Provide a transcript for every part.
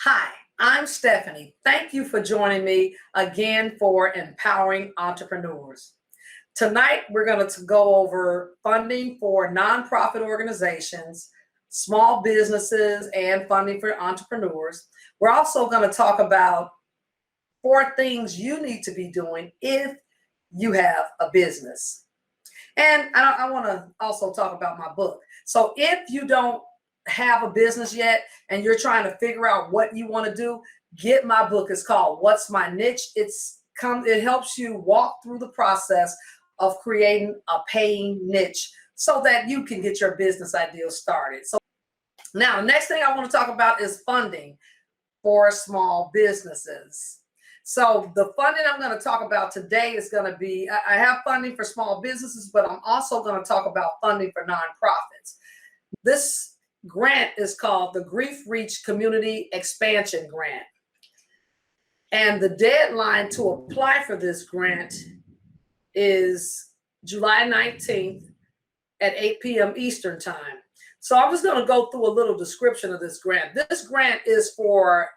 Hi, I'm Stephanie. Thank you for joining me again for Empowering Entrepreneurs. Tonight, we're going to go over funding for nonprofit organizations, small businesses, and funding for entrepreneurs. We're also going to talk about 4 things you need to be doing if you have a business. And I want to also talk about my book. So if you don't have a business yet and you're trying to figure out what you want to do, get my book. It's called What's My Niche? It helps you walk through the process of creating a paying niche so that you can get your business ideas started. So now, next thing I want to talk about is funding for small businesses. So the funding I'm going to talk about today is going to be, I have funding for small businesses, but I'm also going to talk about funding for nonprofits. This grant is called the Grief Reach Community Expansion Grant. And the deadline to apply for this grant is July 19th at 8 p.m. Eastern Time. So I'm just going to go through a little description of this grant. This grant is for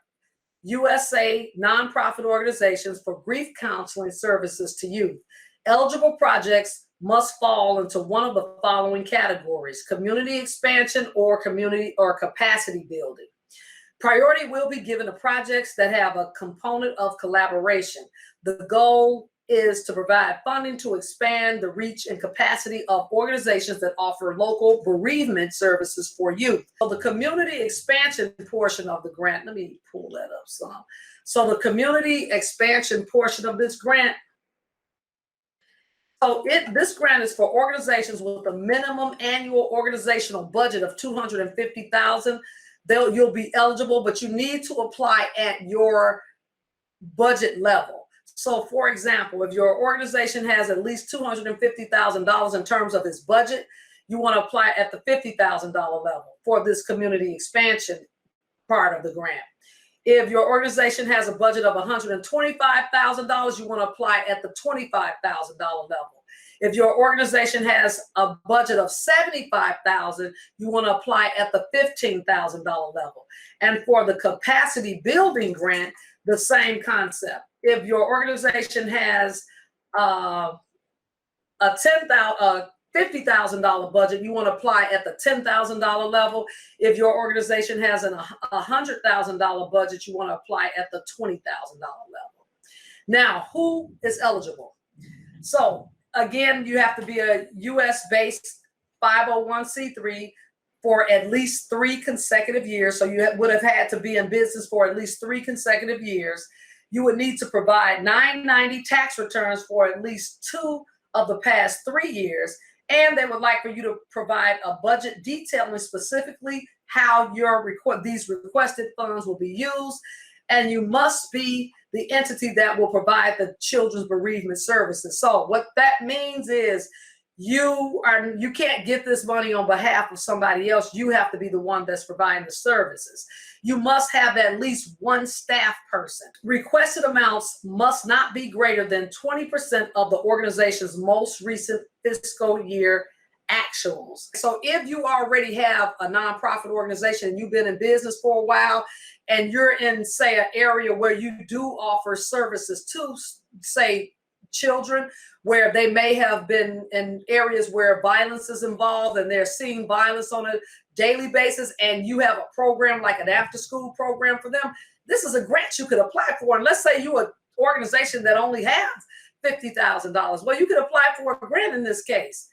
USA nonprofit organizations for grief counseling services to youth. Eligible projects must fall into one of the following categories: community expansion or community or capacity building. Priority will be given to projects that have a component of collaboration. The goal is to provide funding to expand the reach and capacity of organizations that offer local bereavement services for youth. So the community expansion portion of the grant, let me pull that up some. So the community expansion portion of this grant, this grant is for organizations with a minimum annual organizational budget of $250,000. You'll be eligible, but you need to apply at your budget level. So, for example, if your organization has at least $250,000 in terms of its budget, you want to apply at the $50,000 level for this community expansion part of the grant. If your organization has a budget of $125,000, you want to apply at the $25,000 level. If your organization has a budget of $75,000, you want to apply at the $15,000 level. And for the capacity building grant, the same concept. If your organization has a $50,000 budget, you want to apply at the $10,000 level. If your organization has a $100,000 budget, you want to apply at the $20,000 level. Now, who is eligible? So again, you have to be a US-based 501c3 for at least 3 consecutive years. So you would have had to be in business for at least 3 consecutive years. You would need to provide 990 tax returns for at least 2 of the past 3 years. And they would like for you to provide a budget detailing specifically how these requested funds will be used. And you must be the entity that will provide the children's bereavement services. So what that means is you can't get this money on behalf of somebody else. You have to be the one that's providing the services. You must have at least 1 staff person. Requested amounts must not be greater than 20% of the organization's most recent fiscal year actuals. So if you already have a nonprofit organization and you've been in business for a while and you're in, say, an area where you do offer services to, say, children, where they may have been in areas where violence is involved and they're seeing violence on a daily basis, and you have a program like an after-school program for them, this is a grant you could apply for. And let's say you're an organization that only has $50,000. Well, you could apply for a grant in this case.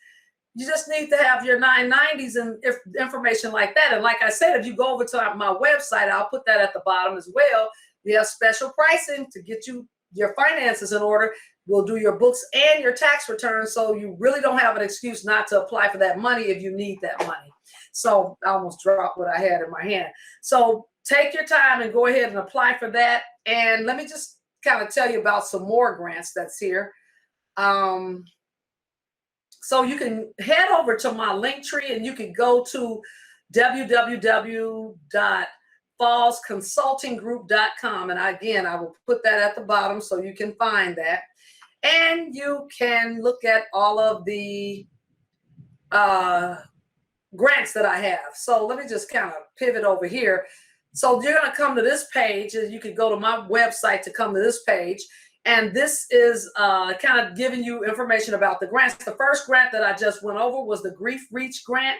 You just need to have your 990s and information like that. And like I said, if you go over to my website, I'll put that at the bottom as well. We have special pricing to get you your finances in order. We'll do your books and your tax returns, so you really don't have an excuse not to apply for that money if you need that money. So I almost dropped what I had in my hand. So take your time and go ahead and apply for that. And let me just kind of tell you about some more grants that's here. So you can head over to my link tree and you can go to www.fallsconsultinggroup.com. And again, I will put that at the bottom so you can find that. And you can look at all of the grants that I have. So let me just kind of pivot over here. So you're going to come to this page, and you can go to my website to come to this page. And this is kind of giving you information about the grants. The first grant that I just went over was the Grief Reach grant,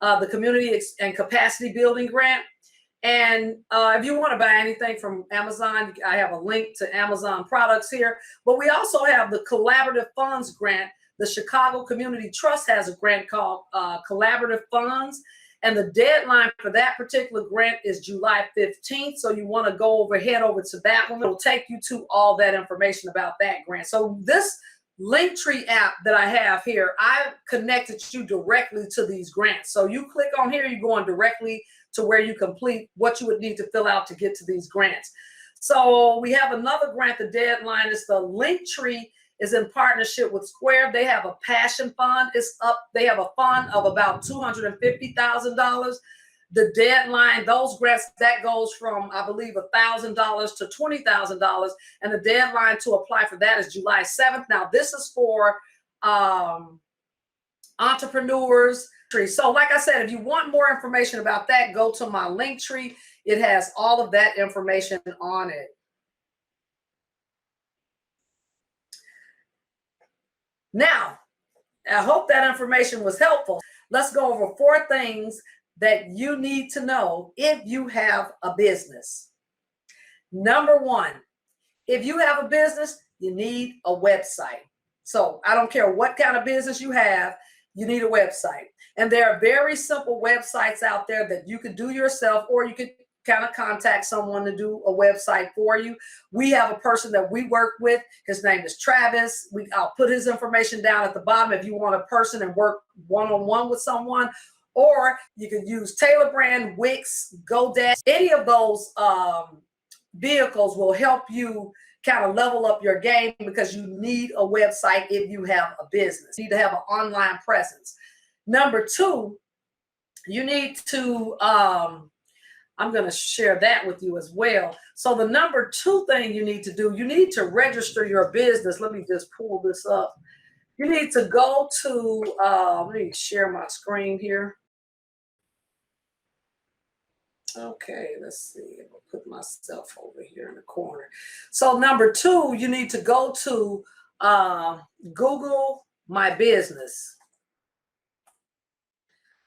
the Community and Capacity Building grant. And if you want to buy anything from Amazon, I have a link to Amazon products here. But we also have the Collaborative Funds grant. The Chicago Community Trust has a grant called Collaborative Funds. And the deadline for that particular grant is July 15th. So you want to head over to that one. It'll take you to all that information about that grant. So this Linktree app that I have here, I connected you directly to these grants. So you click on here, you're going directly to where you complete what you would need to fill out to get to these grants. So we have another grant. The deadline is the Linktree is in partnership with Square. They have a passion fund. It's up. They have a fund of about $250,000. The deadline, those grants, that goes from, I believe, $1,000 to $20,000. And the deadline to apply for that is July 7th. Now, this is for entrepreneurs. So like I said, if you want more information about that, go to my Linktree. It has all of that information on it. Now, I hope that information was helpful. Let's go over 4 things that you need to know if you have a business. Number 1, if you have a business, you need a website. So I don't care what kind of business you have, you need a website. And there are very simple websites out there that you could do yourself, or you could kind of contact someone to do a website for you. We have a person that we work with. His name is Travis. I'll put his information down at the bottom if you want a person and work one-on-one with someone. Or you can use Taylor Brand, Wix, GoDaddy. Any of those vehicles will help you kind of level up your game, because you need a website if you have a business. You need to have an online presence. Number 2, you need to, I'm going to share that with you as well. So the number 2 thing you need to do, you need to register your business. Let me just pull this up. You need to go to, let me share my screen here. Okay, let's see. I'll put myself over here in the corner. So number 2, you need to go to Google My Business.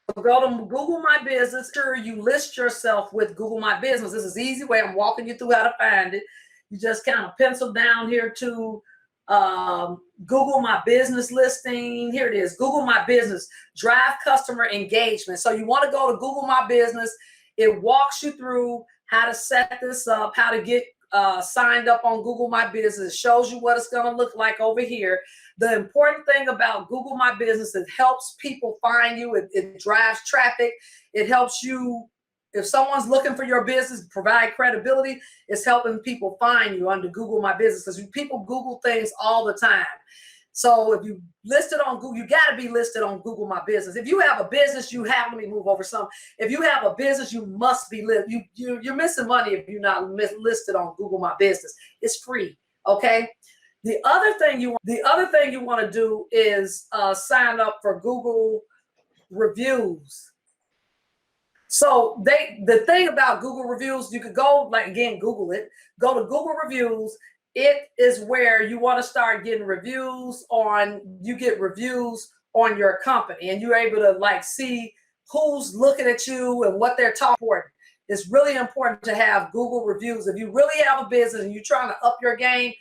So go to Google My Business. Sure, you list yourself with Google My Business. This is the easy way. I'm walking you through how to find it. You just kind of pencil down here to Google My Business listing. Here it is, Google My Business, drive customer engagement. So you want to go to Google My Business. It walks you through how to set this up, how to get signed up on Google My Business. It shows you what it's going to look like over here. The important thing about Google My Business, it helps people find you. It drives traffic. It helps you, if someone's looking for your business, provide credibility. It's helping people find you under Google My Business, because people Google things all the time. So if you list it on Google, you got to be listed on Google My Business. If you have a business, let me move over some. If you have a business, you must be you're missing money if you're not listed on Google My Business. It's free, okay? The other thing you want to do is sign up for Google reviews. So the thing about Google reviews, you could go, like, again, Google it, go to Google reviews. It is where you want to start getting reviews you get reviews on your company, and you're able to like see who's looking at you and what they're talking about. It's really important to have Google reviews. If you really have a business and you're trying to up your game,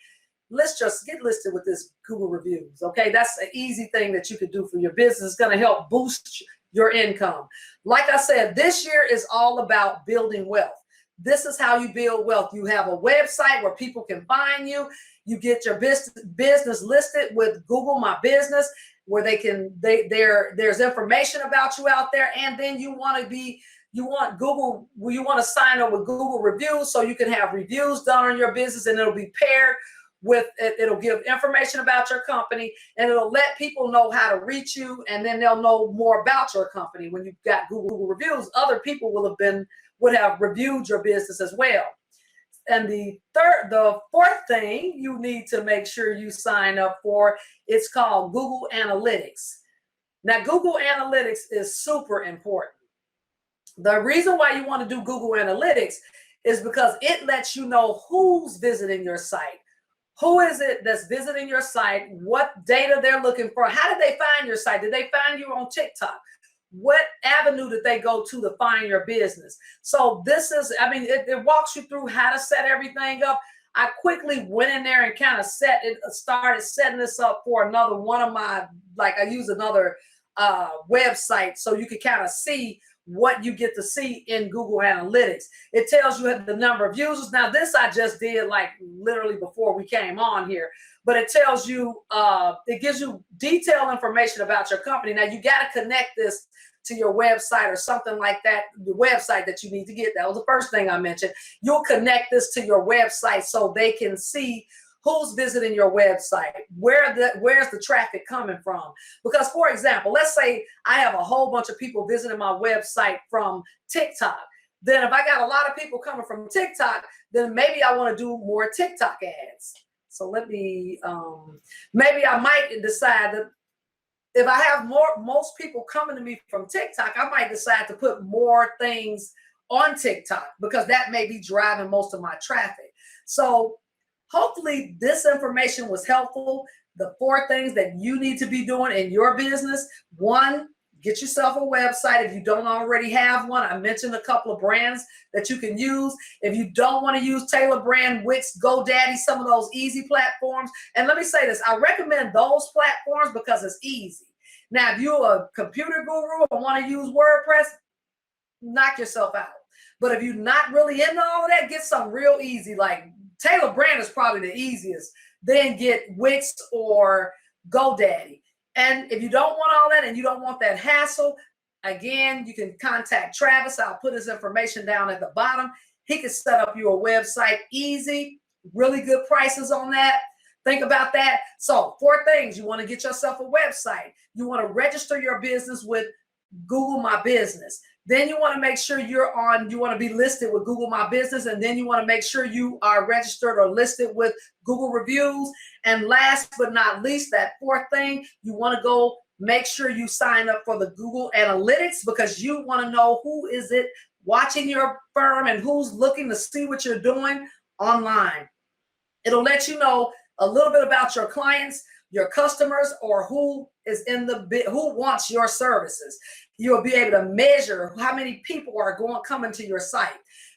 get listed with this Google reviews. Okay, that's an easy thing that you could do for your business. It's going to help boost your income. Like I said, this year is all about building wealth. This is how you build wealth. You have a website where people can find you. You get your business listed with Google My Business, where there's information about you out there. And then you want to sign up with Google reviews, so you can have reviews done on your business, and it'll be paired with it. It'll give information about your company, and it'll let people know how to reach you, and then they'll know more about your company. When you've got Google reviews, other people would have reviewed your business as well. And the 4th thing you need to make sure you sign up for, it's called Google Analytics. Now, Google Analytics is super important. The reason why you want to do Google Analytics is because it lets you know who's visiting your site. Who is it that's visiting your site? What data they're looking for? How did they find your site? Did they find you on TikTok? What avenue did they go to find your business? So this is, I mean, it walks you through how to set everything up. I quickly went in there and kind of started setting this up for another one of my, like I use another website so you can kind of see what you get to see in Google Analytics. It tells you the number of users. Now this I just did like literally before we came on here, but it tells you, it gives you detailed information about your company. Now you got to connect this to your website or something like that, the website that you need to get. That was the first thing I mentioned. You'll connect this to your website so they can see who's visiting your website, where's the traffic coming from. Because for example, let's say I have a whole bunch of people visiting my website from TikTok. Then if I got a lot of people coming from TikTok, then maybe I want to do more TikTok ads. So let me, maybe I might decide that if I have most people coming to me from TikTok, I might decide to put more things on TikTok because that may be driving most of my traffic. So hopefully this information was helpful. The 4 things that you need to be doing in your business. 1, get yourself a website if you don't already have one. I mentioned a couple of brands that you can use. If you don't want to use Taylor Brand, Wix, GoDaddy, some of those easy platforms. And let me say this, I recommend those platforms because it's easy. Now, if you're a computer guru and want to use WordPress, knock yourself out. But if you're not really into all of that, get some real easy, like Taylor Brand is probably the easiest. Then get Wix or GoDaddy. And if you don't want all that and you don't want that hassle, again, you can contact Travis. I'll put his information down at the bottom. He can set up your website easy, really good prices on that. Think about that. So 4 things. You want to get yourself a website. You want to register your business with Google My Business. Then you want to make sure you want to be listed with Google My Business. And then you want to make sure you are registered or listed with Google Reviews. And last but not least, that 4th thing, you want to go make sure you sign up for the Google Analytics because you want to know who is it watching your firm and who's looking to see what you're doing online. It'll let you know a little bit about your clients, your customers, or who wants your services. You'll be able to measure how many people are coming to your site,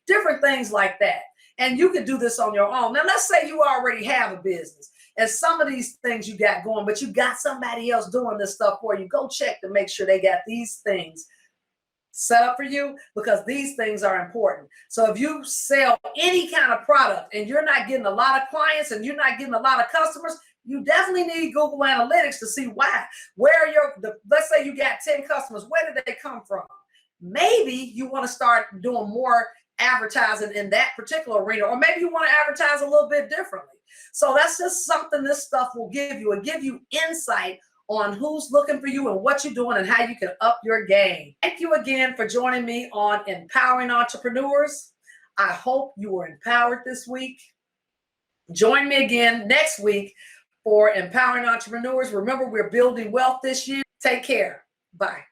different things like that. And you can do this on your own. Now, let's say you already have a business and some of these things you got going, but you got somebody else doing this stuff for you. Go check to make sure they got these things set up for you because these things are important. So if you sell any kind of product and you're not getting a lot of clients and you're not getting a lot of customers, you definitely need Google Analytics to see why. Let's say you got 10 customers. Where did they come from? Maybe you want to start doing more advertising in that particular arena, or maybe you want to advertise a little bit differently. So that's just something this stuff will give you. It'll give you insight on who's looking for you and what you're doing and how you can up your game. Thank you again for joining me on Empowering Entrepreneurs. I hope you were empowered this week. Join me again next week for Empowering Entrepreneurs. Remember, we're building wealth this year. Take care. Bye.